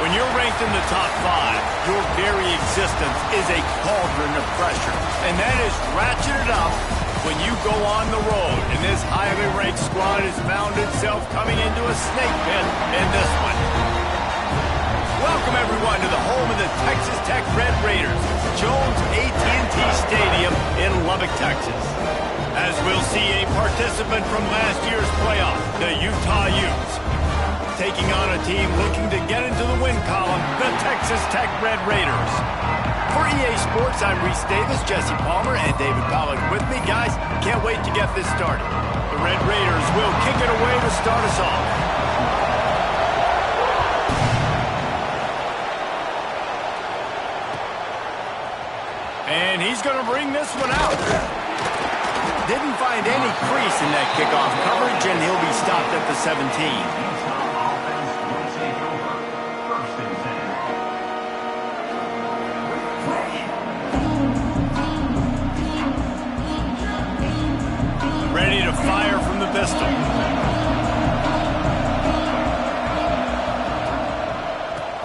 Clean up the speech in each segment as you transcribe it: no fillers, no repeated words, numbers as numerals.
When you're ranked in the top 5, your very existence is a cauldron of pressure. And that is ratcheted up when you go on the road. And this highly ranked squad has found itself coming into a snake pit in this one. Welcome, everyone, to the home of the Texas Tech Red Raiders, Jones AT&T Stadium in Lubbock, Texas. As we'll see a participant from last year's playoff, the Utah Utes, taking on a team looking to get into the win column, the Texas Tech Red Raiders. For EA Sports, I'm Reese Davis, Jesse Palmer, and David Pollack with me. Guys, can't wait to get this started. The Red Raiders will kick it away to start us off. And he's going to bring this one out. Didn't find any crease in that kickoff coverage, and he'll be stopped at the 17. Ready to fire from the pistol.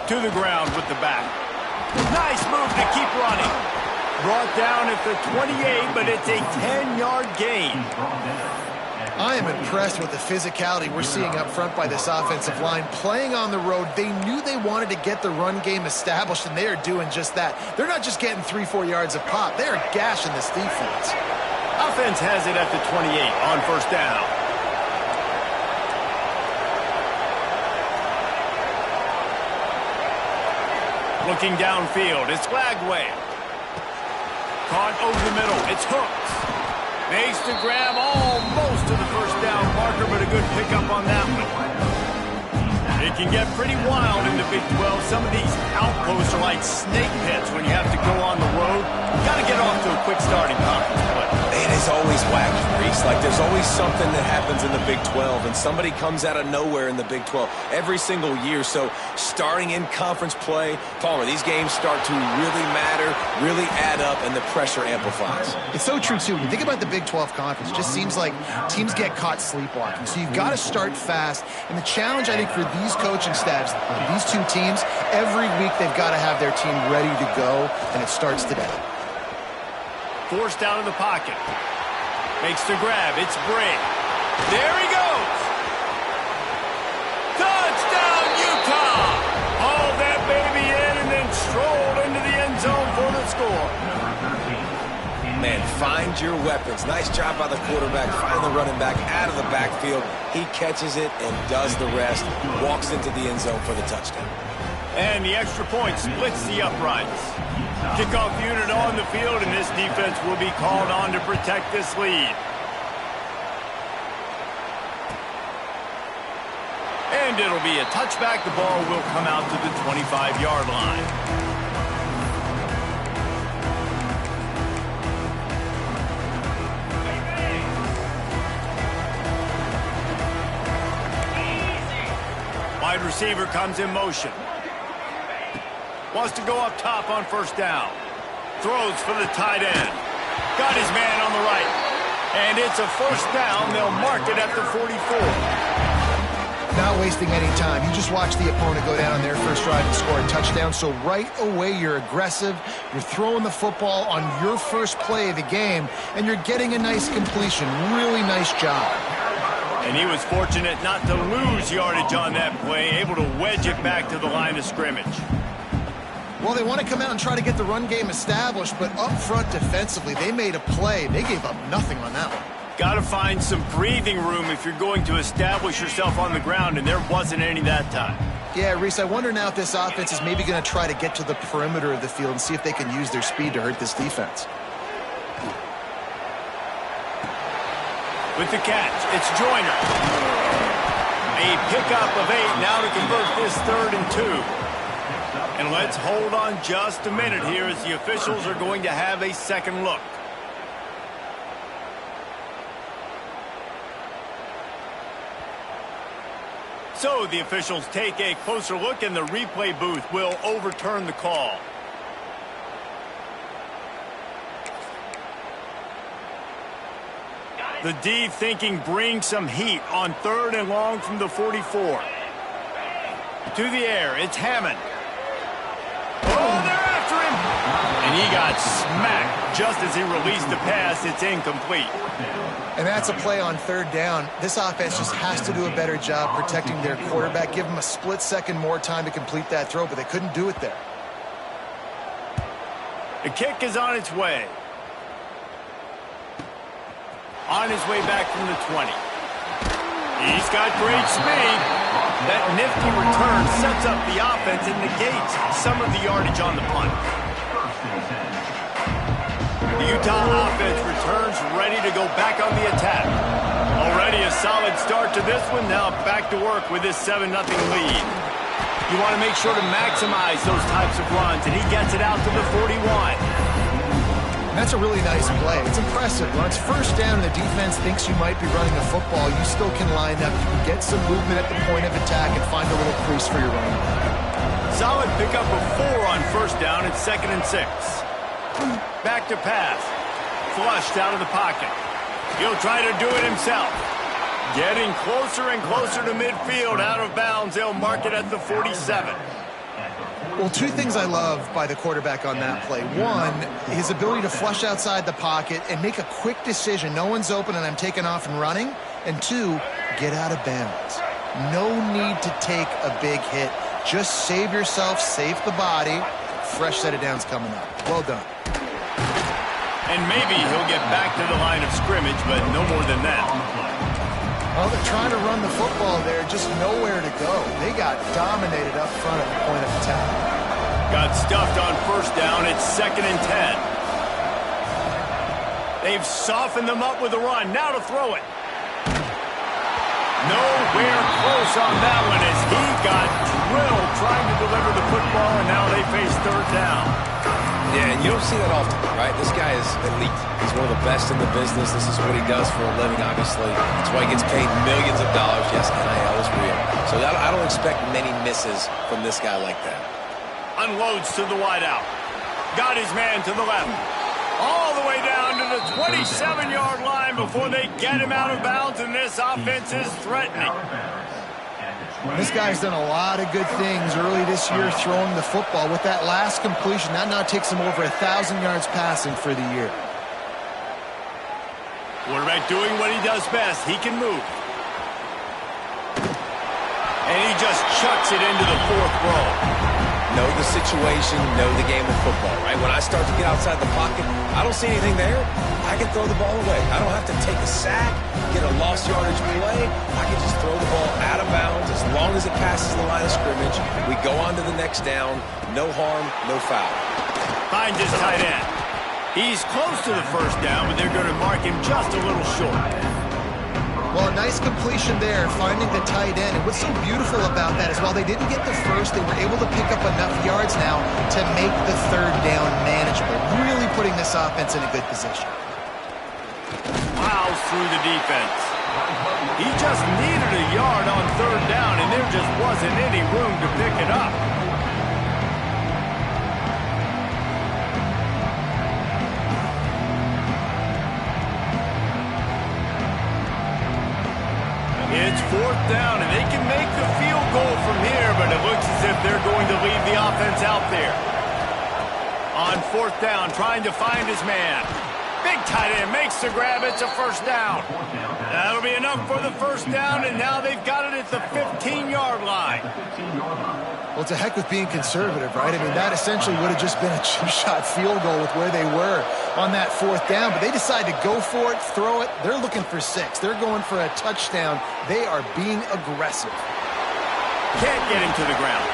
To the ground with the back. Nice move to keep running. Brought down at the 28, but it's a 10-yard gain. I am impressed with the physicality we're seeing up front by this offensive line. Playing on the road, they knew they wanted to get the run game established, and they are doing just that. They're not just getting 3-4 yards of pop. They are gashing this defense. Offense has it at the 28 on first down. Looking downfield, it's Flagway. Caught over the middle, it's Hooks. Makes the grab almost to the first down marker, but a good pickup on that one. It can get pretty wild in the Big 12. Some of these outposts are like snake pits when you have to go on the road. Got to get off to a quick start in conference play. It is always wacky, Reese. Like, there's always something that happens in the Big 12, and somebody comes out of nowhere in the Big 12 every single year. So starting in conference play, Palmer, these games start to really matter, really add up, and the pressure amplifies. It's so true, too. When you think about the Big 12 conference, it just seems like teams get caught sleepwalking. So you've got to start fast. And the challenge, I think, for these coaching staffs, these two teams, every week they've got to have their team ready to go, and it starts today. Forced out of the pocket. Makes the grab. It's Bray. There he goes. Touchdown, Utah. Hauled that baby in and then strolled into the end zone for the score. Man, find your weapons. Nice job by the quarterback. Find the running back out of the backfield. He catches it and does the rest. Walks into the end zone for the touchdown. And the extra point splits the uprights. Kickoff unit on the field, and this defense will be called on to protect this lead. And it'll be a touchback. The ball will come out to the 25-yard line. Wide receiver comes in motion. Wants to go up top on first down. Throws for the tight end. Got his man on the right. And it's a first down. They'll mark it at the 44. Not wasting any time. You just watch the opponent go down on their first drive and score a touchdown. So right away, you're aggressive. You're throwing the football on your first play of the game, and you're getting a nice completion. Really nice job. And he was fortunate not to lose yardage on that play, able to wedge it back to the line of scrimmage. Well, they want to come out and try to get the run game established, but up front defensively, they made a play. They gave up nothing on that one. Got to find some breathing room if you're going to establish yourself on the ground, and there wasn't any that time. Yeah, Reese, I wonder now if this offense is maybe going to try to get to the perimeter of the field and see if they can use their speed to hurt this defense. With the catch, it's Joyner. A pickup of 8 now to convert this 3rd and 2. And let's hold on just a minute here as the officials are going to have a second look. So the officials take a closer look, and the replay booth will overturn the call. The D thinking bring some heat on 3rd and long from the 44. To the air, it's Hammond. Oh, they're after him. And he got smacked just as he released the pass. It's incomplete. And that's a play on third down. This offense just has to do a better job protecting their quarterback. Give him a split second more time to complete that throw, but they couldn't do it there. The kick is on its way. On his way back from the 20. He's got great speed. That nifty return sets up the offense and negates some of the yardage on the punt. The Utah offense returns ready to go back on the attack. Already a solid start to this one. Now back to work with this 7-0 lead. You want to make sure to maximize those types of runs, and he gets it out to the 41. That's a really nice play. It's impressive. When it's first down and the defense thinks you might be running a football, you still can line up. You can get some movement at the point of attack and find a little crease for your running back. Solid pickup of 4 on first down. It's 2nd and 6. Back to pass. Flushed out of the pocket. He'll try to do it himself. Getting closer and closer to midfield. Out of bounds. They'll mark it at the 47. Well, 2 things I love by the quarterback on that play. 1, his ability to flush outside the pocket and make a quick decision. No one's open and I'm taking off and running. And 2, get out of bounds. No need to take a big hit. Just save yourself, save the body. Fresh set of downs coming up. Well done. And maybe he'll get back to the line of scrimmage, but no more than that. Well, they're trying to run the football there, just nowhere to go. They got dominated up front at the point of attack. Got stuffed on first down. It's 2nd and 10. They've softened them up with a run. Now to throw it. Nowhere close on that one as he got drilled trying to deliver the football, and now they face third down. Yeah, and you don't see that often, right? This guy is elite. He's one of the best in the business. This is what he does for a living, obviously. That's why he gets paid millions of dollars. Yes, NIL is real. So I don't expect many misses from this guy like that. Unloads to the wideout. Got his man to the left. All the way down to the 27-yard line before they get him out of bounds, and this offense is threatening. This guy's done a lot of good things early this year throwing the football. With that last completion, that now takes him over 1,000 yards passing for the year. Quarterback doing what he does best. He can move. And he just chucks it into the 4th row. Know the situation, know the game of football, right? When I start to get outside the pocket, I don't see anything there. I can throw the ball away. I don't have to take a sack, get a lost yardage play. I can just throw the ball out of bounds as long as it passes the line of scrimmage. We go on to the next down. No harm, no foul. Finds his tight end. He's close to the first down, but they're going to mark him just a little short. Well, a nice completion there, finding the tight end. And what's so beautiful about that is while they didn't get the first, they were able to pick up enough yards now to make the third down manageable. Really putting this offense in a good position. Plows through the defense. He just needed a yard on third down, and there just wasn't any room to pick it up. It's 4th down, and they can make the field goal from here, but it looks as if they're going to leave the offense out there. On 4th down, trying to find his man. Big tight end makes the grab. It's a first down. That'll be enough for the first down, and now they've got it at the 15-yard line. Well, it's a heck with being conservative, right? I mean, that essentially would have just been a cheap-shot field goal with where they were on that 4th down, but they decide to go for it, throw it. They're looking for 6. They're going for a touchdown. They are being aggressive. Can't get him to the ground.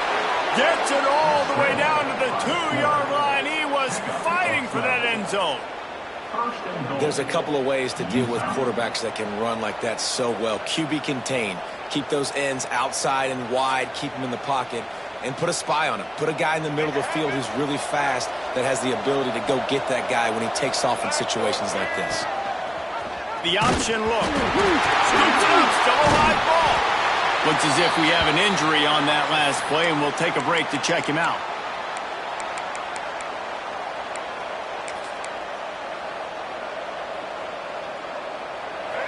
Gets it all the way down to the 2-yard line. He was fighting for that end zone. There's a couple of ways to deal with quarterbacks that can run like that so well. QB contain. Keep those ends outside and wide. Keep them in the pocket. And put a spy on him. Put a guy in the middle of the field who's really fast that has the ability to go get that guy when he takes off in situations like this. The option look. Scoops up. Still a live ball. Looks as if we have an injury on that last play, and we'll take a break to check him out.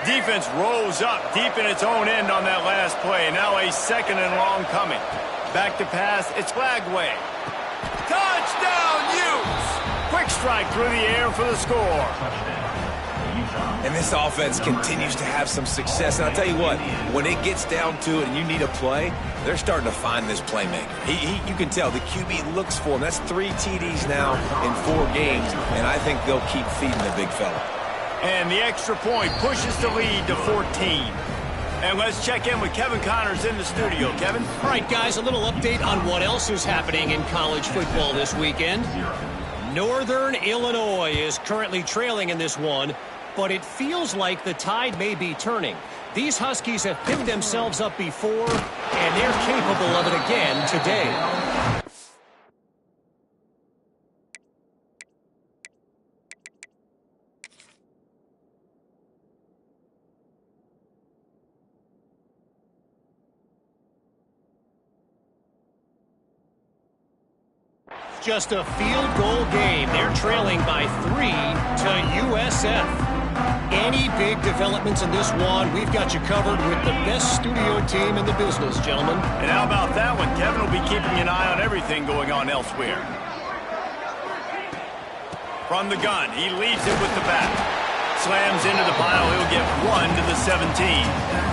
Defense rose up deep in its own end on that last play. Now a 2nd and long coming. Back to pass. It's Flagway. Touchdown, Utes! Quick strike through the air for the score. And this offense continues to have some success. And I'll tell you what, when it gets down to it and you need a play, they're starting to find this playmaker. You can tell the QB looks for him. That's 3 TDs now in 4 games, and I think they'll keep feeding the big fella. And the extra point pushes the lead to 14. And let's check in with Kevin Connors in the studio. Kevin? All right, guys, a little update on what else is happening in college football this weekend. Northern Illinois is currently trailing in this one, but it feels like the tide may be turning. These Huskies have picked themselves up before, and they're capable of it again today. Just a field goal game. They're trailing by 3 to USF. Any big developments in this one, we've got you covered with the best studio team in the business, gentlemen. And how about that one? Kevin will be keeping an eye on everything going on elsewhere. From the gun, he leads it with the back. Slams into the pile. He'll get 1 to the 17.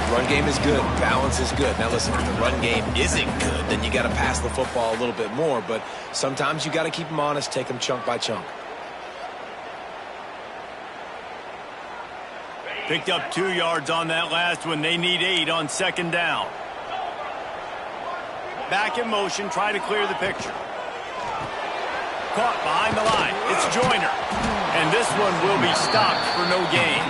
Run game is good. Balance is good. Now listen, if the run game isn't good, then you got to pass the football a little bit more. But sometimes you got to keep them honest, take them chunk by chunk. Picked up 2 yards on that last one. They need 8 on 2nd down. Back in motion, try to clear the picture. Caught behind the line. It's Joyner. And this one will be stopped for no gain.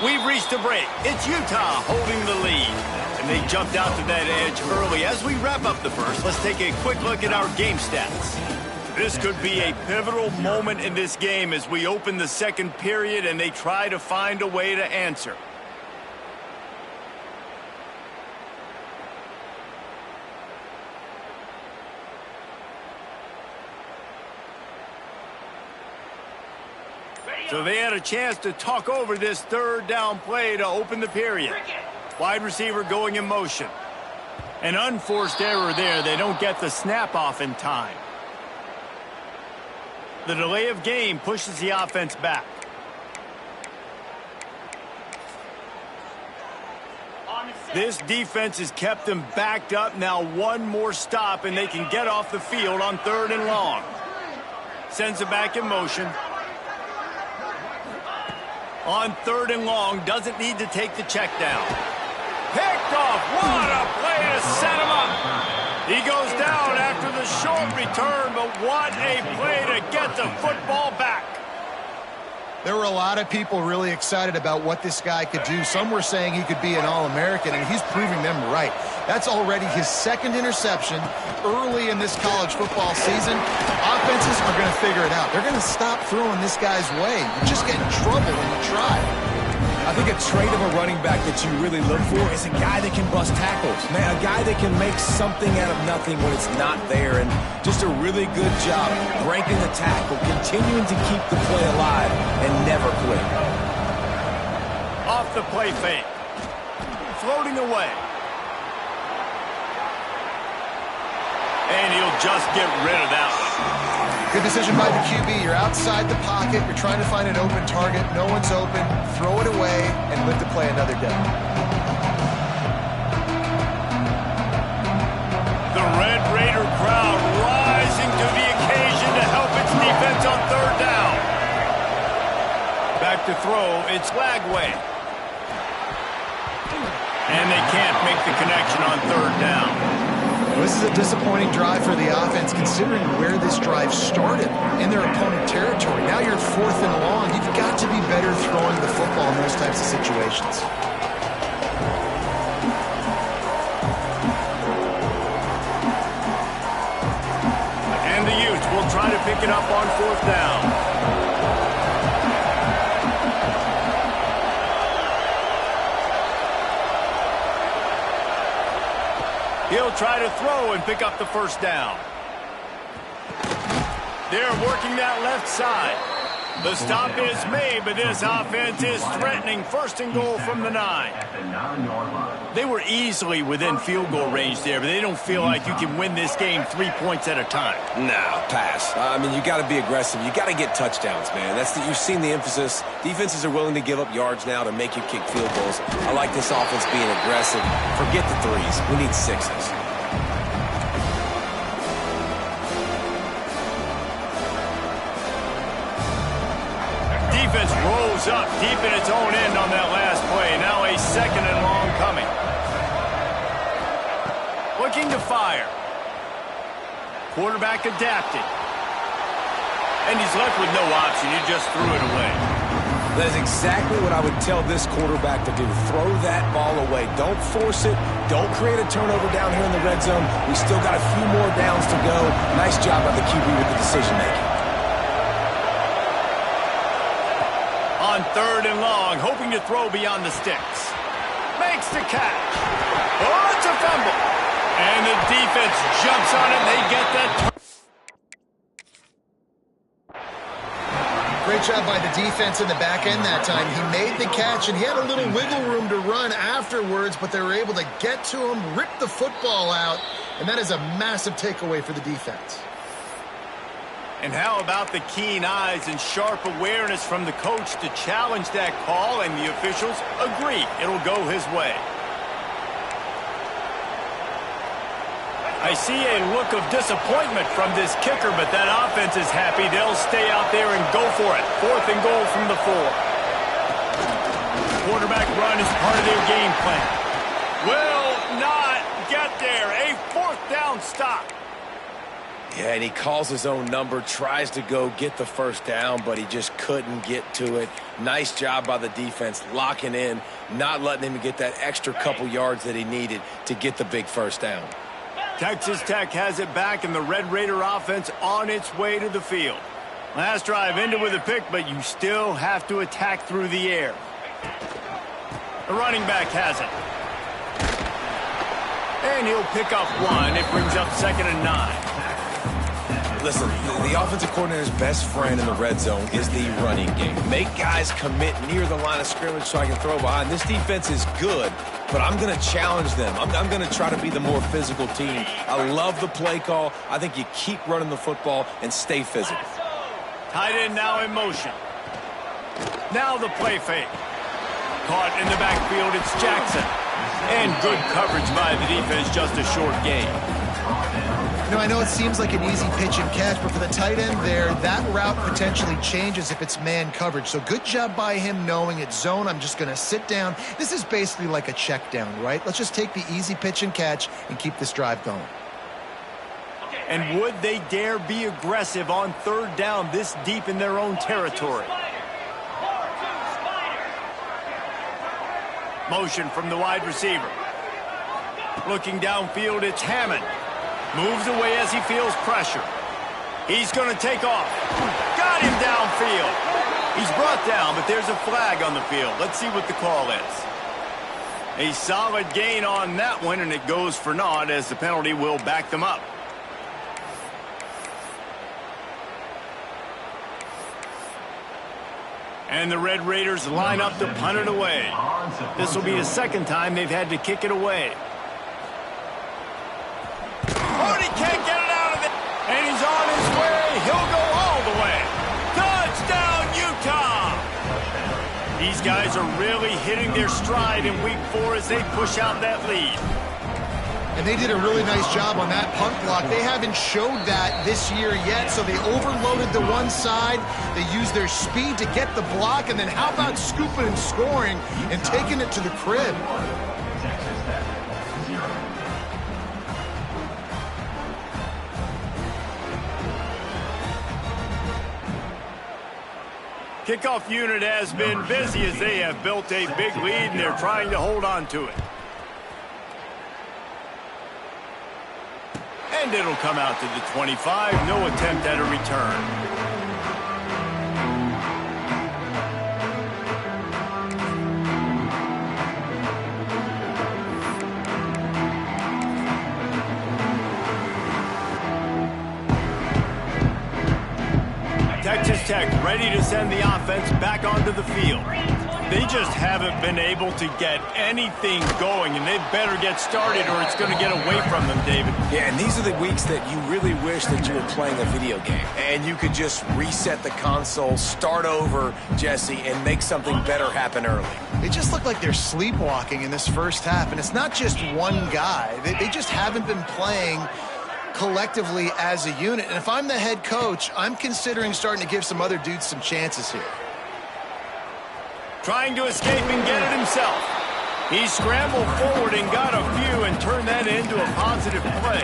We've reached a break. It's Utah holding the lead. And they jumped out to that edge early. As we wrap up the first, let's take a quick look at our game stats. This could be a pivotal moment in this game as we open the 2nd period and they try to find a way to answer. So they had a chance to talk over this 3rd down play to open the period. Wide receiver going in motion. An unforced error there. They don't get the snap off in time. The delay of game pushes the offense back. This defense has kept them backed up. Now 1 more stop and they can get off the field on 3rd and long. Sends it back in motion. On 3rd and long, doesn't need to take the check down. Picked off. What a play to set him up. He goes down after the short return, but what a play to get the football back. There were a lot of people really excited about what this guy could do. Some were saying he could be an All-American, and he's proving them right. That's already his 2nd interception early in this college football season. Offenses are going to figure it out. They're going to stop throwing this guy's way. You just get in trouble when you try. I think a trait of a running back that you really look for is a guy that can bust tackles. Man, a guy that can make something out of nothing when it's not there. And just a really good job breaking the tackle, continuing to keep the play alive, and never quit. Off the play fake. Floating away. And he'll just get rid of that one. Good decision by the QB. You're outside the pocket. You're trying to find an open target. No one's open. Throw it away and live to play another day. The Red Raider crowd rising to the occasion to help its defense on 3rd down. Back to throw. It's Flagway. And they can't make the connection on 3rd down. This is a disappointing drive for the offense considering where this drive started in their opponent territory. Now you're 4th and long. You've got to be better throwing the football in those types of situations. And the Utes will try to pick it up on He'll try to throw and pick up the first down. They're working that left side. The stop is made, but this offense is threatening. First and goal from the 9. They were easily within field goal range there, but they don't feel like you can win this game 3 points at a time. Nah, pass. I mean, you got to be aggressive. You got to get touchdowns, man. You've seen the emphasis. Defenses are willing to give up yards now to make you kick field goals. I like this offense being aggressive. Forget the threes. We need sixes. Defense rolls up deep in its own end on that last play. Now a second and long coming. Looking to fire. Quarterback adapted. And he's left with no option. He just threw it away. That is exactly what I would tell this quarterback to do. Throw that ball away. Don't force it. Don't create a turnover down here in the red zone. We still got a few more downs to go. Nice job by the QB with the decision-making. On third and long, hoping to throw beyond the sticks. Makes the catch. Oh, it's a fumble. And the defense jumps on it. They get that. Great job by the defense in the back end that time. He made the catch, and he had a little wiggle room to run afterwards, but they were able to get to him, rip the football out, and that is a massive takeaway for the defense. And how about the keen eyes and sharp awareness from the coach to challenge that call, and the officials agree it'll go his way. I see a look of disappointment from this kicker, but that offense is happy. They'll stay out there and go for it. Fourth and goal from the 4. Quarterback run is part of their game plan. Will not get there. A fourth down stop. Yeah, and he calls his own number, tries to go get the first down, but he just couldn't get to it. Nice job by the defense, locking in, not letting him get that extra couple yards that he needed to get the big first down. Texas Tech has it back, and the Red Raider offense on its way to the field. Last drive ended with a pick, but you still have to attack through the air. The running back has it. And he'll pick up 1. It brings up 2nd and 9. Listen, the offensive coordinator's best friend in the red zone is the running game. Make guys commit near the line of scrimmage so I can throw behind. This defense is good, but I'm going to challenge them. I'm going to try to be the more physical team. I love the play call. I think you keep running the football and stay physical. Tight end now in motion. Now the play fake. Caught in the backfield, it's Jackson. And good coverage by the defense, just a short gain. You know, I know it seems like an easy pitch and catch, but for the tight end there, that route potentially changes if it's man coverage. So good job by him knowing it's zone. I'm just going to sit down. This is basically like a check down, right? Let's just take the easy pitch and catch and keep this drive going. And would they dare be aggressive on third down this deep in their own territory? Motion from the wide receiver. Looking downfield, it's Hammond. Moves away as he feels pressure. He's going to take off. Got him downfield. He's brought down, but there's a flag on the field. Let's see what the call is. A solid gain on that one, and it goes for naught as the penalty will back them up. And the Red Raiders line up to punt it away. This will be the second time they've had to kick it away. Oh, he can't get it out of there. And he's on his way. He'll go all the way. Touchdown, Utah. These guys are really hitting their stride in week 4 as they push out that lead. And they did a really nice job on that punt block. They haven't showed that this year yet, so they overloaded the one side. They used their speed to get the block, and then how about scooping and scoring and taking it to the crib? Kickoff unit has been busy as they have built a big lead, and they're trying to hold on to it. And it'll come out to the 25. No attempt at a return. tech ready to send the offense back onto the field. They just haven't been able to get anything going, and they better get started or it's going to get away from them, David. Yeah, and these are the weeks that you really wish that you were playing a video game and you could just reset the console, start over, Jesse, and make something better happen early. They just look like they're sleepwalking in this first half, and it's not just one guy. They just haven't been playing collectively as a unit. And if I'm the head coach, I'm considering starting to give some other dudes some chances here. Trying to escape and get it himself. He scrambled forward and got a few and turned that into a positive play.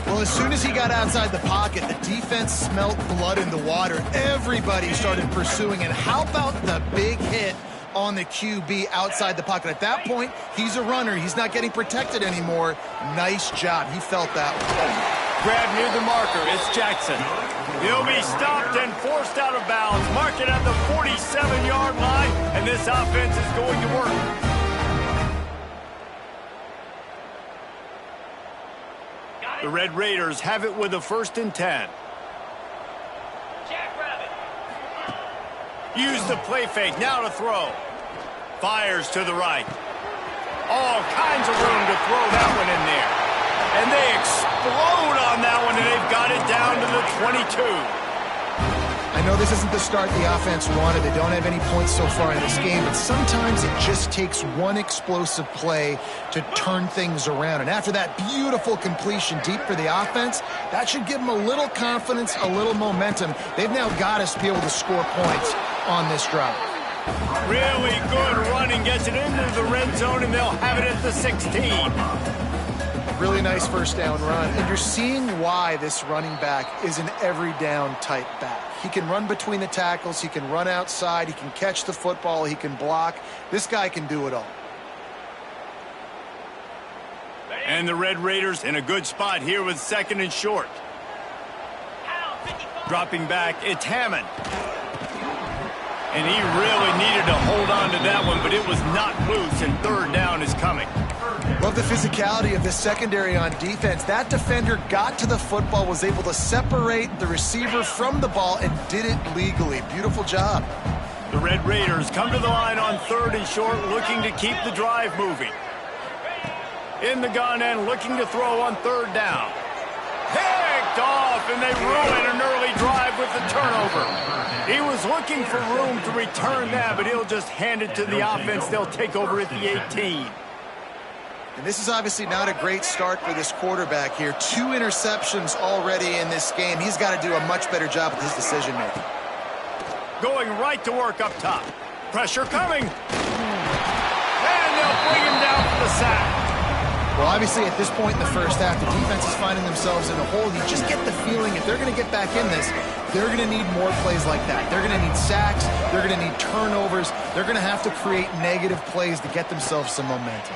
Well, as soon as he got outside the pocket, the defense smelt blood in the water. Everybody started pursuing. And how about the big hit on the QB outside the pocket? At that point, he's a runner. He's not getting protected anymore. Nice job. He felt that one. Grab near the marker. It's Jackson. He'll be stopped and forced out of bounds. Mark it at the 47-yard line, and this offense is going to work. The Red Raiders have it with a 1st and 10. Use the play fake. Now to throw. Fires to the right. All kinds of room to throw that one in there. And they explode on that one, and they've got it down to the 22. I know this isn't the start the offense wanted. They don't have any points so far in this game, but sometimes it just takes one explosive play to turn things around. And after that beautiful completion deep for the offense, that should give them a little confidence, a little momentum. They've now got us to be able to score points on this drive. Really good running, gets it into the red zone, and they'll have it at the 16. Really nice first down run. And you're seeing why this running back is an every down type back. He can run between the tackles. He can run outside. He can catch the football. He can block. This guy can do it all. And the Red Raiders in a good spot here with 2nd and short. Dropping back, it's Hammond. And he really needed to hold on to that one, but it was not loose, and 3rd down is coming. Love the physicality of this secondary on defense. That defender got to the football, was able to separate the receiver from the ball, and did it legally. Beautiful job. The Red Raiders come to the line on 3rd and short, looking to keep the drive moving. In the gun and looking to throw on 3rd down. Picked off, and they ruin an early drive with the turnover. He was looking for room to return that, but he'll just hand it to the offense. They'll take over at the 18. And this is obviously not a great start for this quarterback here. 2 interceptions already in this game. He's got to do a much better job with his decision-making. Going right to work up top. Pressure coming. And they'll bring him down for the sack. Well, obviously, at this point in the first half, the defense is finding themselves in a hole. You just get the feeling if they're going to get back in this, they're going to need more plays like that. They're going to need sacks. They're going to need turnovers. They're going to have to create negative plays to get themselves some momentum.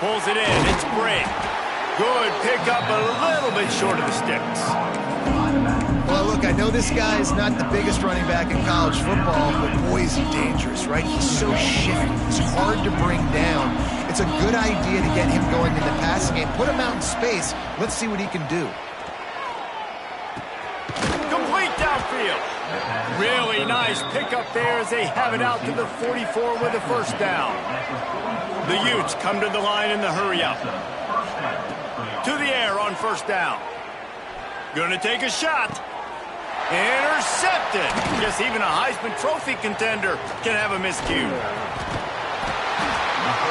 Pulls it in. It's Bray. Good pickup, a little bit short of the sticks. Well, look, I know this guy is not the biggest running back in college football, but boy, is he dangerous, right? He's so shifty. He's hard to bring down. It's a good idea to get him going in the passing game. Put him out in space. Let's see what he can do. Complete downfield. Really nice pickup there as they have it out to the 44 with a 1st down. The Utes come to the line in the hurry-up. To the air on 1st down. Gonna take a shot. Intercepted. Guess even a Heisman Trophy contender can have a miscue.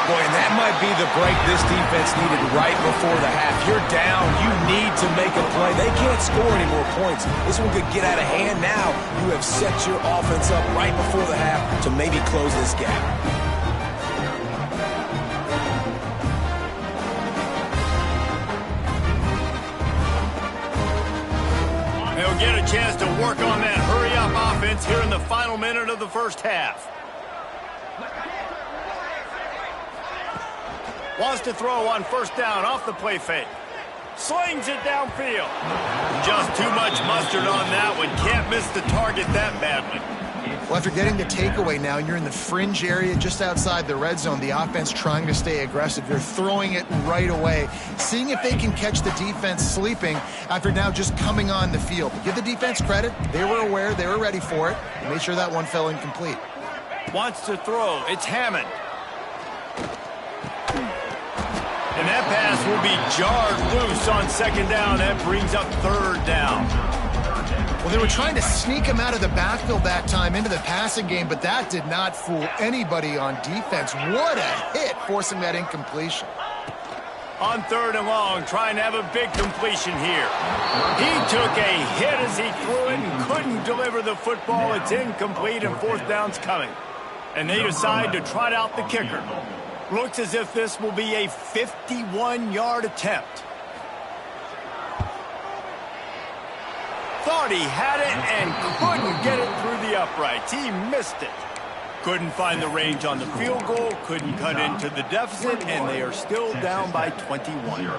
Boy, and that might be the break this defense needed right before the half. You're down. You need to make a play. They can't score any more points. This one could get out of hand now. You have set your offense up right before the half to maybe close this gap. They'll get a chance to work on that hurry-up offense here in the final minute of the first half. Wants to throw on 1st down off the play fake. Slings it downfield. Just too much mustard on that one. Can't miss the target that badly. Well, after getting the takeaway now, you're in the fringe area just outside the red zone. The offense trying to stay aggressive. You're throwing it right away, seeing if they can catch the defense sleeping after now just coming on the field. But give the defense credit. They were aware. They were ready for it. They made sure that one fell incomplete. Wants to throw. It's Hammond. And that pass will be jarred loose on second down. That brings up third down. Well, they were trying to sneak him out of the backfield that time into the passing game, but that did not fool anybody on defense. What a hit, forcing that incompletion. On third and long, trying to have a big completion here. He took a hit as he threw it and couldn't deliver the football. It's incomplete and fourth down's coming. And they decide to trot out the kicker. Looks as if this will be a 51-yard attempt. Thought he had it and couldn't get it through the uprights. He missed it. Couldn't find the range on the field goal, couldn't cut into the deficit, and they are still down by 21.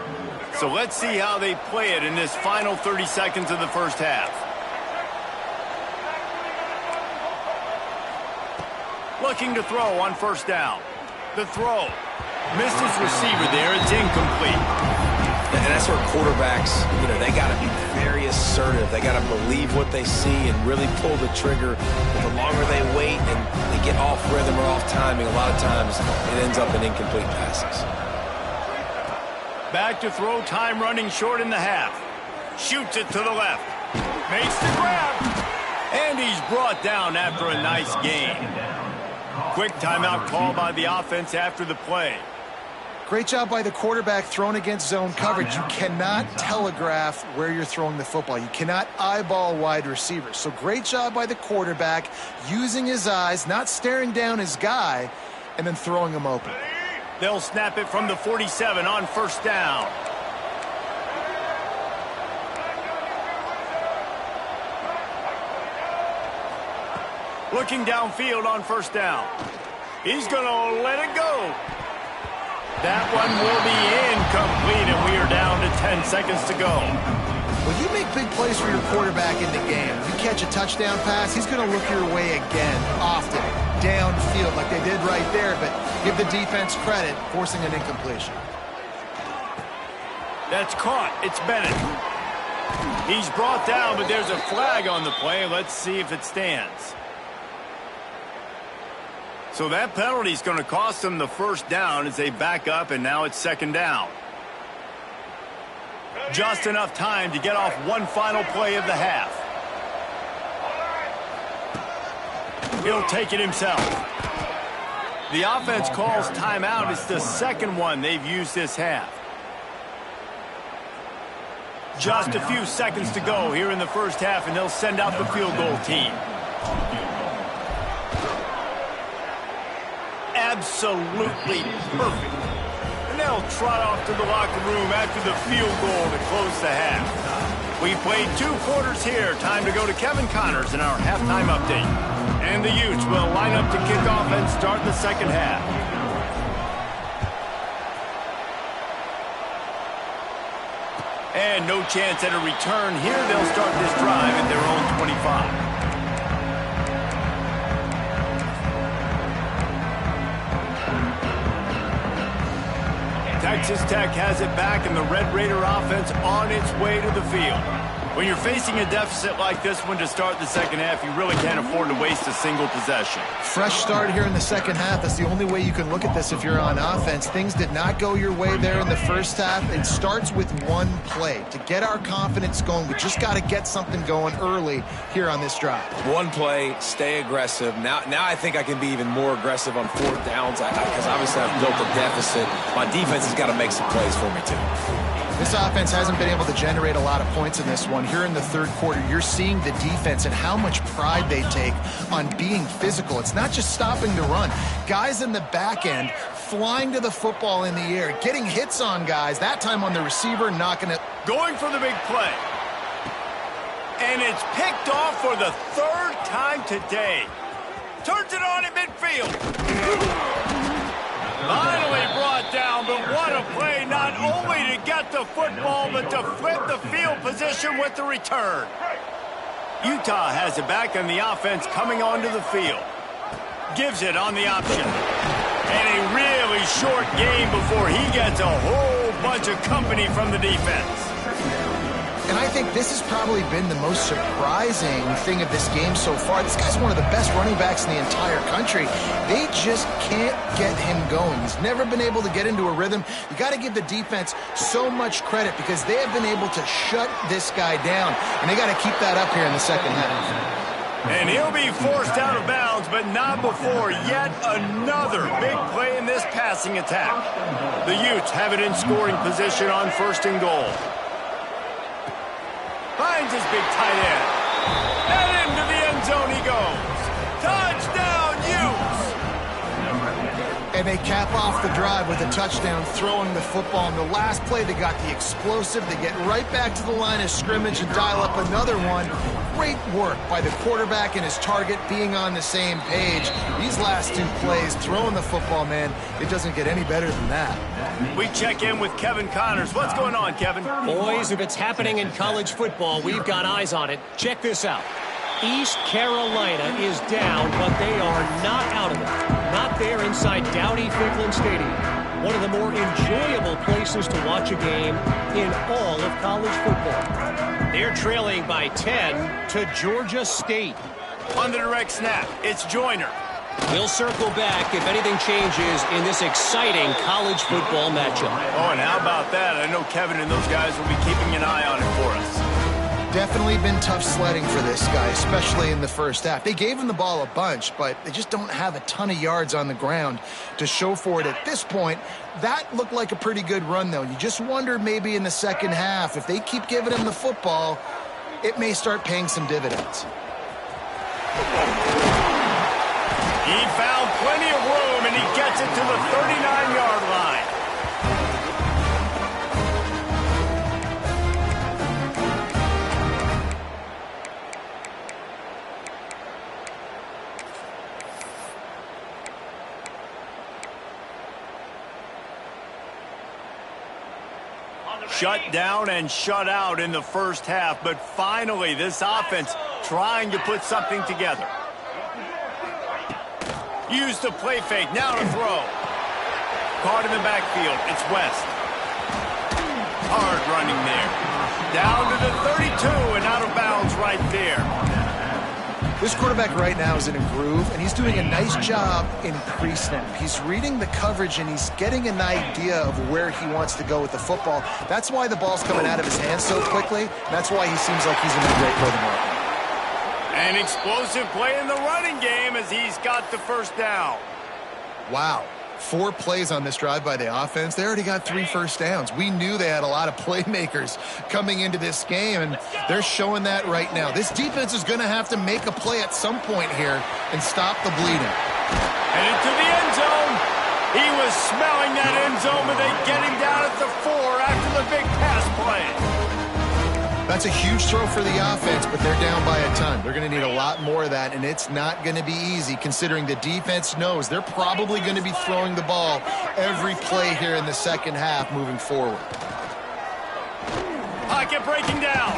So let's see how they play it in this final 30 seconds of the first half. Looking to throw on first down. The throw. Missed his receiver there. It's incomplete. And that's where quarterbacks, they got to be very assertive. They got to believe what they see and really pull the trigger. But the longer they wait and they get off rhythm or off timing, a lot of times it ends up in incomplete passes. Back to throw, time running short in the half. Shoots it to the left. Makes the grab. And he's brought down after a nice gain. Quick timeout call by the offense after the play. Great job by the quarterback thrown against zone coverage. You cannot telegraph where you're throwing the football. You cannot eyeball wide receivers. So great job by the quarterback using his eyes, not staring down his guy, and then throwing him open. They'll snap it from the 47 on first down. Looking downfield on first down. He's going to let it go. That one will be incomplete, and we are down to 10 seconds to go. Well, you make big plays for your quarterback in the game. If you catch a touchdown pass, he's going to look your way again, often, downfield like they did right there, but give the defense credit, forcing an incompletion. That's caught. It's Bennett. He's brought down, but there's a flag on the play. Let's see if it stands. So that penalty is going to cost them the first down as they back up, and now it's second down. Just enough time to get off one final play of the half. He'll take it himself. The offense calls timeout. It's the second one they've used this half. Just a few seconds to go here in the first half, and they'll send out the field goal team. Absolutely perfect. And they'll trot off to the locker room after the field goal to close the half. We played 2 quarters here. Time to go to Kevin Connors in our halftime update. And the Utes will line up to kick off and start the second half. And no chance at a return here. They'll start this drive at their own 25. Texas Tech has it back, and the Red Raider offense on its way to the field. When you're facing a deficit like this one to start the second half, you really can't afford to waste a single possession. Fresh start here in the second half. That's the only way you can look at this if you're on offense. Things did not go your way there in the first half. It starts with one play. To get our confidence going, we just got to get something going early here on this drive. One play, stay aggressive. Now I think I can be even more aggressive on fourth downs because obviously I've built a deficit. My defense has got to make some plays for me too. This offense hasn't been able to generate a lot of points in this one. Here in the third quarter, you're seeing the defense and how much pride they take on being physical. It's not just stopping the run. Guys in the back end flying to the football in the air, getting hits on guys, that time on the receiver, knocking it. Going for the big play. And it's picked off for the third time today. Turns it on in midfield. Finally brought down, but what a play, not only to get the football, but to flip the field position with the return. Utah has it back on the offense coming onto the field. Gives it on the option. And a really short game before he gets a whole bunch of company from the defense. And I think this has probably been the most surprising thing of this game so far. This guy's one of the best running backs in the entire country. They just can't get him going. He's never been able to get into a rhythm. You got to give the defense so much credit because they have been able to shut this guy down. And they got to keep that up here in the second half. And he'll be forced out of bounds, but not before yet another big play in this passing attack. The Utes have it in scoring position on 1st and goal. Finds his big tight end. And into the end zone he goes. Touchdown, Utes! And they cap off the drive with a touchdown, throwing the football. In the last play, they got the explosive. They get right back to the line of scrimmage and dial up another one. Great work by the quarterback and his target being on the same page. These last 2 plays, throwing the football, man, it doesn't get any better than that. We check in with Kevin Connors. What's going on, Kevin? Boys, if it's happening in college football, we've got eyes on it. Check this out. East Carolina is down, but they are not out of it. Not there inside Dowdy-Ficklen Stadium. One of the more enjoyable places to watch a game in all of college football. They're trailing by 10 to Georgia State. On the direct snap, it's Joyner. We'll circle back if anything changes in this exciting college football matchup. Oh, and how about that? I know Kevin and those guys will be keeping an eye on it for us. Definitely been tough sledding for this guy, especially in the first half. They gave him the ball a bunch, but they just don't have a ton of yards on the ground to show for it at this point. That looked like a pretty good run, though. You just wonder maybe in the second half, if they keep giving him the football, it may start paying some dividends. He found plenty of room, and he gets it to the 39-yard line. Shut down and shut out in the first half, but finally this offense trying to put something together. Use the play fake, now to throw. Caught in the backfield, it's West. Hard running there. Down to the 32 and out of bounds right there. This quarterback right now is in a groove, and he's doing a nice job in pre-snap. He's reading the coverage, and he's getting an idea of where he wants to go with the football. That's why the ball's coming out of his hands so quickly. That's why he seems like he's in a great rhythm right now. An explosive play in the running game as he's got the first down. Wow. 4 plays on this drive by the offense. They already got 3 first downs. We knew they had a lot of playmakers coming into this game, and they're showing that right now. This defense is going to have to make a play at some point here and stop the bleeding. And into the end zone. He was smelling that end zone, but they get him down at the 4 after the big pass play. That's a huge throw for the offense, but they're down by a ton. They're going to need a lot more of that, and it's not going to be easy considering the defense knows they're probably going to be throwing the ball every play here in the second half moving forward. Pocket breaking down.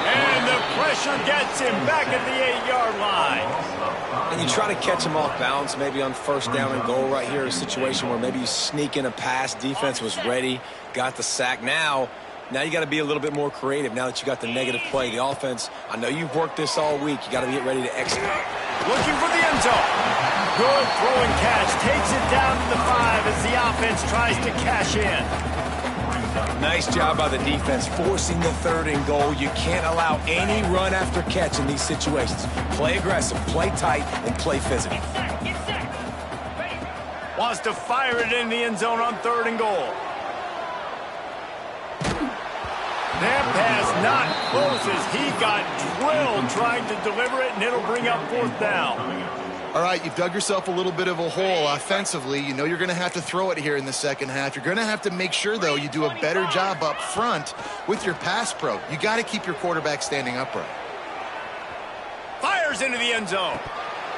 And the pressure gets him back at the 8-yard line. And you try to catch him off balance, maybe on 1st down and goal right here, a situation where maybe you sneak in a pass. Defense was ready, got the sack. Now you got to be a little bit more creative now that you got the negative play. The offense, I know you've worked this all week. You got to get ready to execute. Looking for the end zone. Good throw and catch. Takes it down to the 5 as the offense tries to cash in. Nice job by the defense forcing the 3rd and goal. You can't allow any run after catch in these situations. Play aggressive, play tight, and play physical. Wants to fire it in the end zone on 3rd and goal. That pass not close as he got drilled trying to deliver it, and it'll bring up 4th down. All right, you've dug yourself a little bit of a hole offensively. You know you're going to have to throw it here in the second half. You're going to have to make sure, though, you do a better job up front with your pass pro. You got to keep your quarterback standing upright. Fires into the end zone.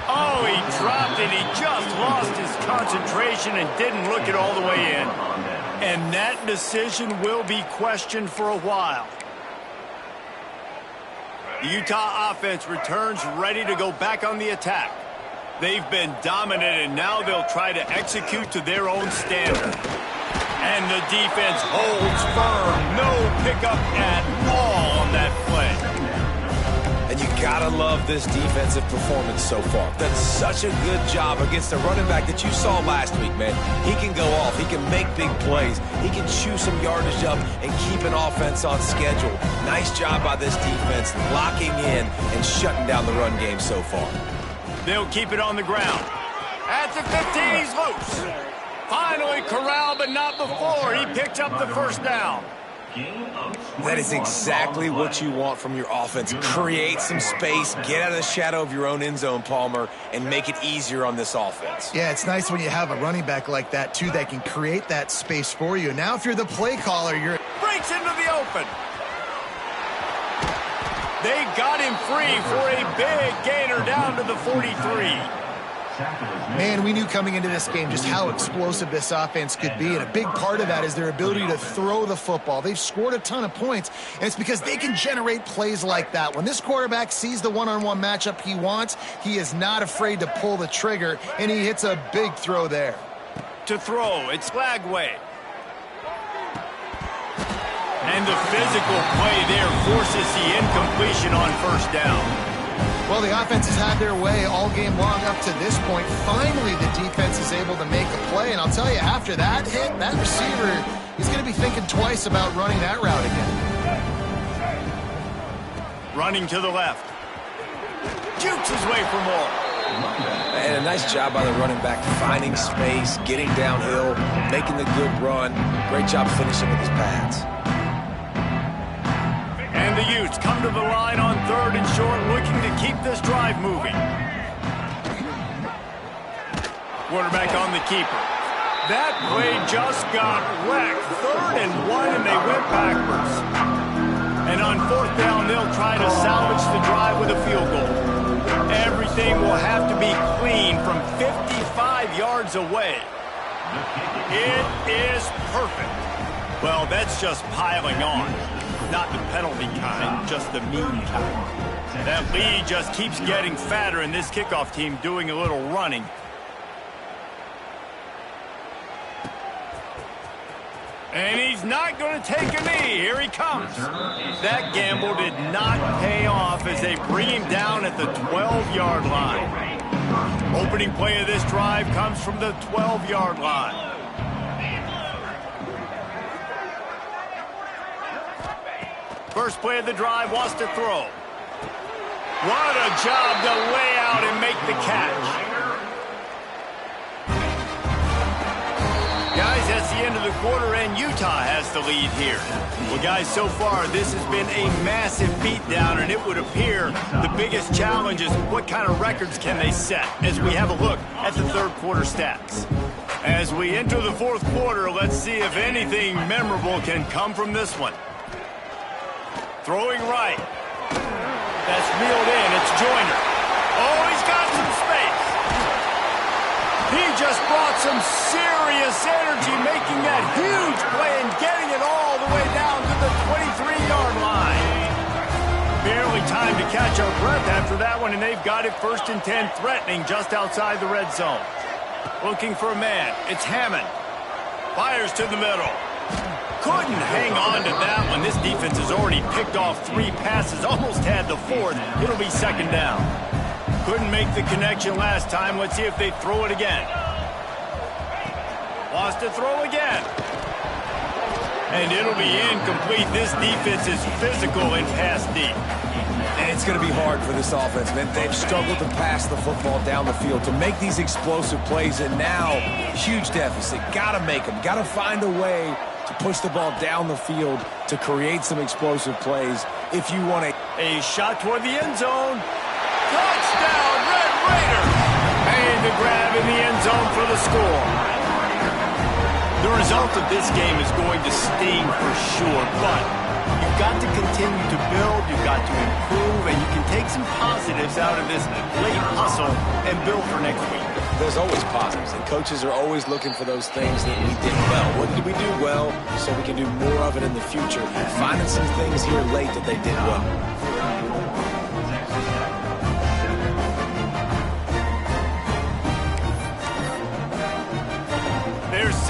Oh, he dropped it. He just lost his concentration and didn't look it all the way in. And that decision will be questioned for a while. The Utah offense returns ready to go back on the attack. They've been dominant, and now they'll try to execute to their own standard. And the defense holds firm. No pickup at all on that play. And you gotta love this defensive performance so far. Done such a good job against a running back that you saw last week, man. He can go off. He can make big plays. He can chew some yardage up and keep an offense on schedule. Nice job by this defense locking in and shutting down the run game so far. They'll keep it on the ground. At the 15, he's loose. Finally corralled, but not before. He picked up the first down. That is exactly what you want from your offense. Create some space, get out of the shadow of your own end zone, Palmer, and make it easier on this offense. Yeah, it's nice when you have a running back like that, too, that can create that space for you. Now, if you're the play caller, you're... Breaks into the open. They got him free for a big gainer down to the 43. Man, we knew coming into this game just how explosive this offense could be, and a big part of that is their ability to throw the football. They've scored a ton of points, and it's because they can generate plays like that. When this quarterback sees the one-on-one matchup he wants, he is not afraid to pull the trigger, and he hits a big throw there. To throw, it's Flagway. And the physical play there forces the incompletion on first down. Well, the offense has had their way all game long up to this point. Finally, the defense is able to make a play. And I'll tell you, after that hit, that receiver, he's going to be thinking twice about running that route again. Running to the left. Jukes his way for more. And a nice job by the running back, finding space, getting downhill, making the good run. Great job finishing with his pads. And the Utes come to the line on 3rd and short, looking to keep this drive moving. Quarterback on the keeper. That play just got wrecked. 3rd and 1, and they went backwards. And on 4th down, they'll try to salvage the drive with a field goal. Everything will have to be clean from 55 yards away. It is perfect. Well, that's just piling on. Not the penalty kind, just the mean kind. That lead just keeps getting fatter, and this kickoff team doing a little running. And he's not going to take a knee. Here he comes. That gamble did not pay off as they bring him down at the 12-yard line. Opening play of this drive comes from the 12-yard line. First play of the drive, wants to throw. What a job to lay out and make the catch. Guys, that's the end of the quarter, and Utah has the lead here. Well, guys, so far, this has been a massive beatdown, and it would appear the biggest challenge is what kind of records can they set as we have a look at the third quarter stats. As we enter the fourth quarter, let's see if anything memorable can come from this one. Throwing right. That's reeled in. It's Joyner. Oh, he's got some space. He just brought some serious energy, making that huge play and getting it all the way down to the 23-yard line. Barely time to catch our breath after that one, and they've got it 1st and 10, threatening just outside the red zone. Looking for a man. It's Hammond. Fires to the middle. Couldn't hang on to that one. This defense has already picked off 3 passes, almost had the 4th. It'll be 2nd down. Couldn't make the connection last time. Let's see if they throw it again. Wants to throw again. And it'll be incomplete. This defense is physical and pass deep. And it's going to be hard for this offense, man. They've struggled to pass the football down the field, to make these explosive plays, and now, huge deficit. Got to make them. Got to find a way to push the ball down the field to create some explosive plays if you want a shot toward the end zone. Touchdown, Red Raiders! Made the grab in the end zone for the score. The result of this game is going to sting for sure, but you've got to continue to build, you've got to improve, and you can take some positives out of this late hustle and build for next week. There's always positives, and coaches are always looking for those things that we did well. What did we do well so we can do more of it in the future? Finding some things here late that they did well.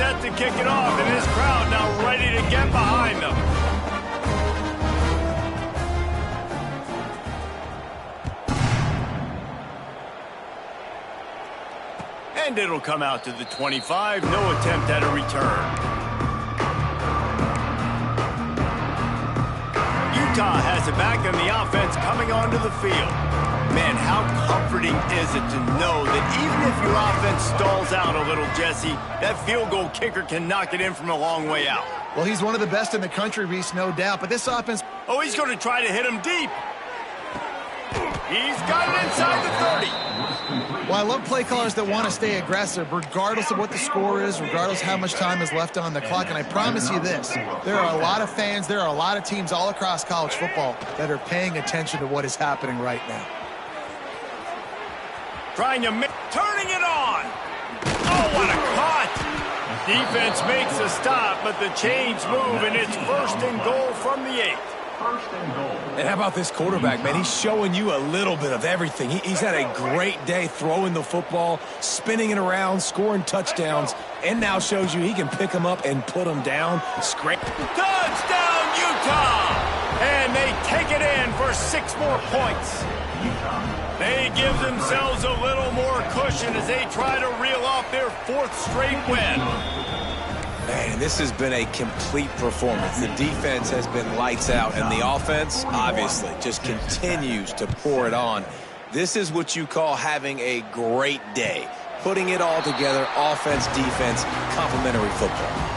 set to kick it off, and this crowd now ready to get behind them. And it'll come out to the 25. No attempt at a return. Utah has it back on the offense coming onto the field. Man, how comforting is it to know that even if your offense stalls out a little, Jesse, that field goal kicker can knock it in from a long way out. Well, he's one of the best in the country, Reese, no doubt. But this offense... Oh, he's going to try to hit him deep. He's got it inside the 30. Well, I love play callers that want to stay aggressive, regardless of what the score is, regardless how much time is left on the clock. And I promise you this, there are a lot of fans, there are a lot of teams all across college football that are paying attention to what is happening right now. Turning it on. Oh, what a cut. Defense makes a stop, but the chains move, and it's 1st and goal from the 8. And how about this quarterback, man? He's showing you a little bit of everything. He's had a great day throwing the football, spinning it around, scoring touchdowns, and now shows you he can pick them up and put them down. Touchdown, Utah! And they take it in for 6 more points. They give themselves a little more cushion as they try to reel off their 4th straight win. Man, this has been a complete performance. The defense has been lights out, and the offense, obviously, just continues to pour it on. This is what you call having a great day. Putting it all together, offense, defense, complementary football.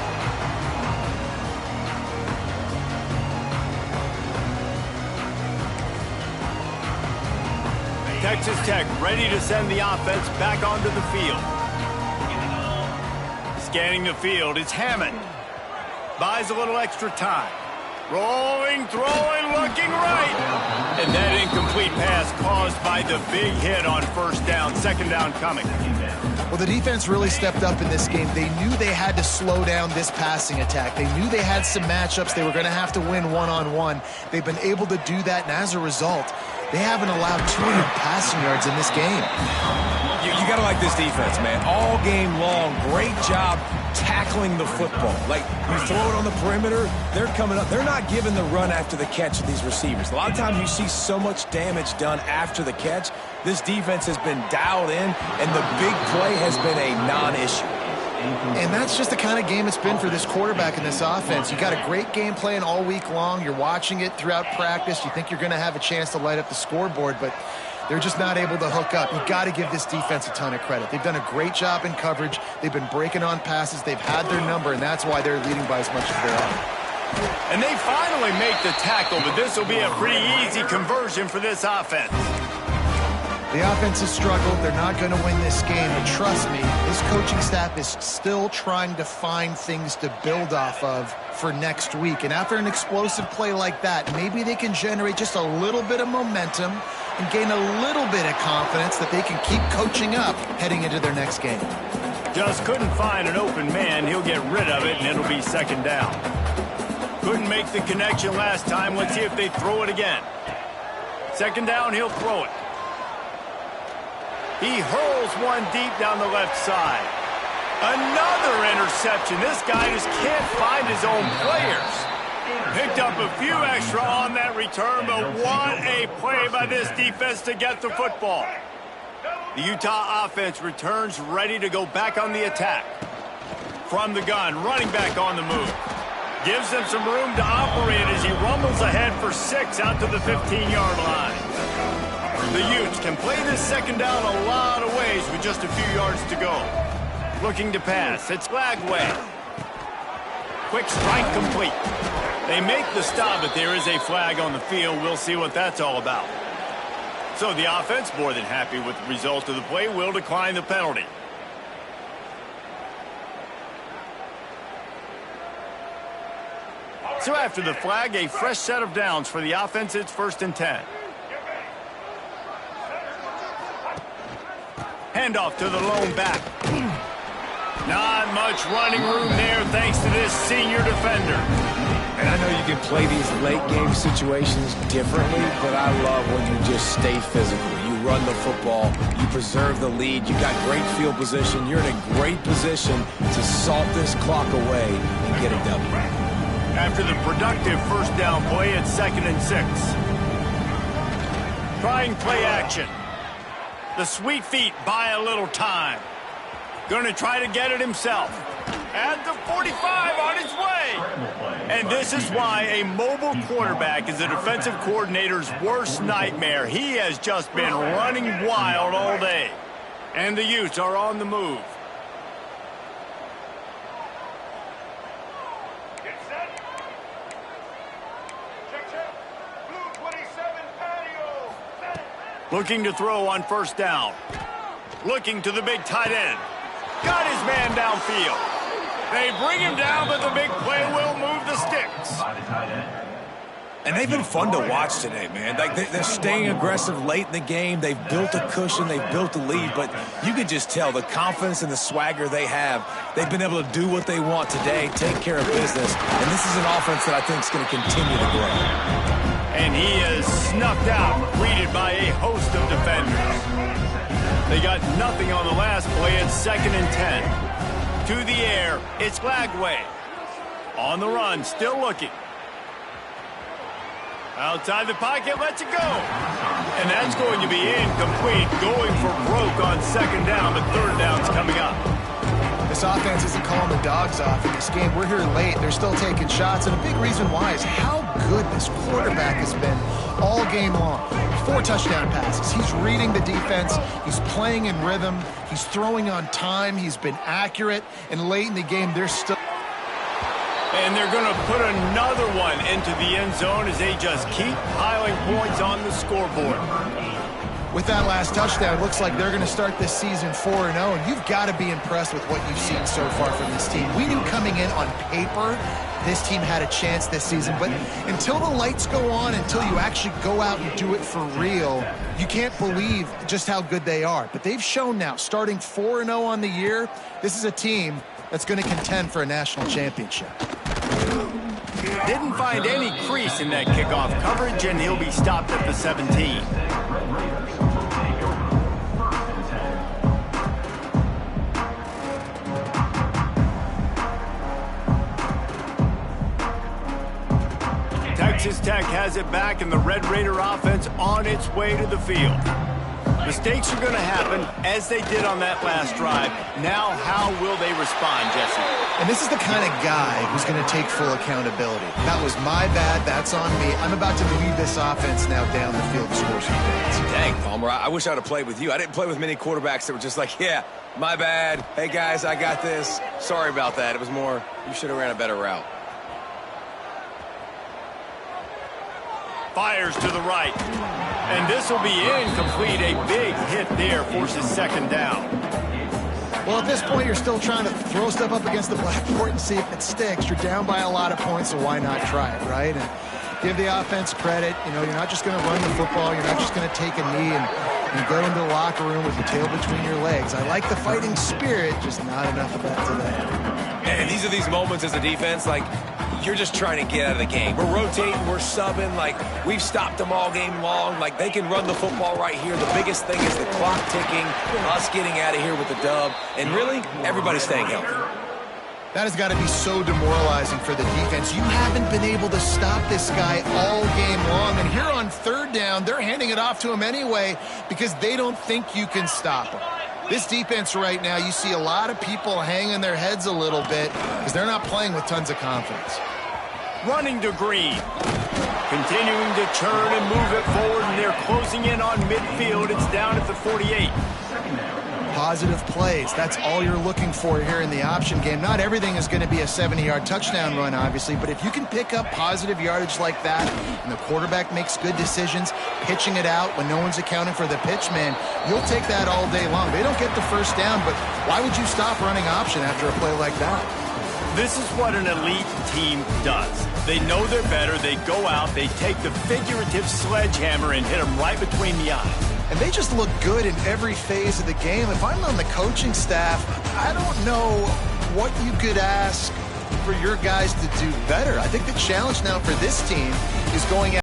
Texas Tech ready to send the offense back onto the field. Scanning the field, it's Hammond. Buys a little extra time. Rolling, throwing, looking right. And that incomplete pass caused by the big hit on 1st down, 2nd down coming. Well, the defense really stepped up in this game. They knew they had to slow down this passing attack. They knew they had some matchups they were going to have to win one-on-one. They've been able to do that, and as a result, they haven't allowed 200 passing yards in this game. You got to like this defense, man. All game long, great job tackling the football. Like, you throw it on the perimeter, they're coming up. They're not giving the run after the catch to these receivers. A lot of times you see so much damage done after the catch. This defense has been dialed in, and the big play has been a non-issue. And that's just the kind of game it's been for this quarterback in this offense. You got a great game plan all week long. You're watching it throughout practice. You think you're going to have a chance to light up the scoreboard, but they're just not able to hook up. You got to give this defense a ton of credit. They've done a great job in coverage. They've been breaking on passes. They've had their number, and that's why they're leading by as much as they are. And they finally make the tackle, but this will be a pretty easy conversion for this offense. The offense has struggled. They're not going to win this game, but trust me, this coaching staff is still trying to find things to build off of for next week. And after an explosive play like that, maybe they can generate just a little bit of momentum and gain a little bit of confidence that they can keep coaching up heading into their next game. Just couldn't find an open man. He'll get rid of it, and it'll be 2nd down. Couldn't make the connection last time. Let's see if they throw it again. 2nd down, he'll throw it. He hurls one deep down the left side. Another interception. This guy just can't find his own players. Picked up a few extra on that return, but what a play by this defense to get the football. The Utah offense returns ready to go back on the attack. From the gun, running back on the move. Gives them some room to operate as he rumbles ahead for 6 out to the 15-yard line. The Utes can play this 2nd down a lot of ways with just a few yards to go. Looking to pass. It's Lagway. Quick strike complete. They make the stop, but there is a flag on the field. We'll see what that's all about. So the offense, more than happy with the result of the play, will decline the penalty. So after the flag, a fresh set of downs for the offense. It's 1st and 10. Handoff to the lone back. Not much running room there thanks to this senior defender. And I know you can play these late game situations differently, but I love when you just stay physical. You run the football. You preserve the lead. You got great field position. You're in a great position to salt this clock away and get a W. After the productive first down play, it's 2nd and 6. Trying play action. The sweet feet buy a little time. Going to try to get it himself. At the 45 on his way. And this is why a mobile quarterback is a defensive coordinator's worst nightmare. He has just been running wild all day. And the Utes are on the move. Get set. Check. Blue 27 patio. Looking to throw on first down. Looking to the big tight end. Got his man downfield. They bring him down, but the big play will move the sticks. And they've been fun to watch today, man. Like they're staying aggressive late in the game. They've built a cushion. They've built a lead. But you can just tell the confidence and the swagger they have. They've been able to do what they want today, take care of business. And this is an offense that I think is going to continue to grow. And he is snuffed out, greeted by a host of defenders. They got nothing on the last play. It's 2nd and 10. To the air, it's Glagway. On the run, still looking. Outside the pocket, lets it go. And that's going to be incomplete. Going for broke on 2nd down, but 3rd down's coming up. This offense isn't calling the dogs off in this game. We're here late. They're still taking shots, and a big reason why is how good this quarterback has been all game long. 4 touchdown passes. He's reading the defense. He's playing in rhythm. He's throwing on time. He's been accurate. And late in the game, they're still... And they're going to put another one into the end zone as they just keep piling points on the scoreboard. With that last touchdown, it looks like they're going to start this season 4-0, and you've got to be impressed with what you've seen so far from this team. We knew coming in on paper this team had a chance this season, but until the lights go on, until you actually go out and do it for real, you can't believe just how good they are. But they've shown now, starting 4-0 on the year, this is a team that's going to contend for a national championship. Didn't find any crease in that kickoff coverage, and he'll be stopped at the 17. Texas Tech has it back, and the Red Raider offense on its way to the field. Mistakes are going to happen, as they did on that last drive. Now, how will they respond, Jesse? And this is the kind of guy who's going to take full accountability. That was my bad. That's on me. I'm about to lead this offense now down the field to score some points. Dang, Palmer, I wish I'd have played with you. I didn't play with many quarterbacks that were just like, yeah, my bad. Hey, guys, I got this. Sorry about that. It was more, you should have ran a better route. Fires to the right. And this will be incomplete. A big hit there forces 2nd down. Well, at this point, you're still trying to throw stuff up against the blackboard and see if it sticks. You're down by a lot of points, so why not try it, right? And give the offense credit. You know, you're not just going to run the football. You're not just going to take a knee and go into the locker room with your tail between your legs. I like the fighting spirit, just not enough of that today. And these are these moments as a defense, like, you're just trying to get out of the game. We're rotating, we're subbing, like, we've stopped them all game long. Like, they can run the football right here. The biggest thing is the clock ticking, us getting out of here with the dub, and really, everybody staying healthy. That has got to be so demoralizing for the defense. You haven't been able to stop this guy all game long, and here on 3rd down, they're handing it off to him anyway because they don't think you can stop him. This defense right now, you see a lot of people hanging their heads a little bit because they're not playing with tons of confidence. Running to Green. Continuing to turn and move it forward, and they're closing in on midfield. It's down at the 48. Positive plays. That's all you're looking for here in the option game. Not everything is going to be a 70-yard touchdown run, obviously, but if you can pick up positive yardage like that and the quarterback makes good decisions, pitching it out when no one's accounting for the pitch, man, you'll take that all day long. They don't get the first down, but why would you stop running option after a play like that? This is what an elite team does. They know they're better. They go out, they take the figurative sledgehammer and hit them right between the eyes. And they just look good in every phase of the game. If I'm on the coaching staff, I don't know what you could ask for your guys to do better. I think the challenge now for this team is going out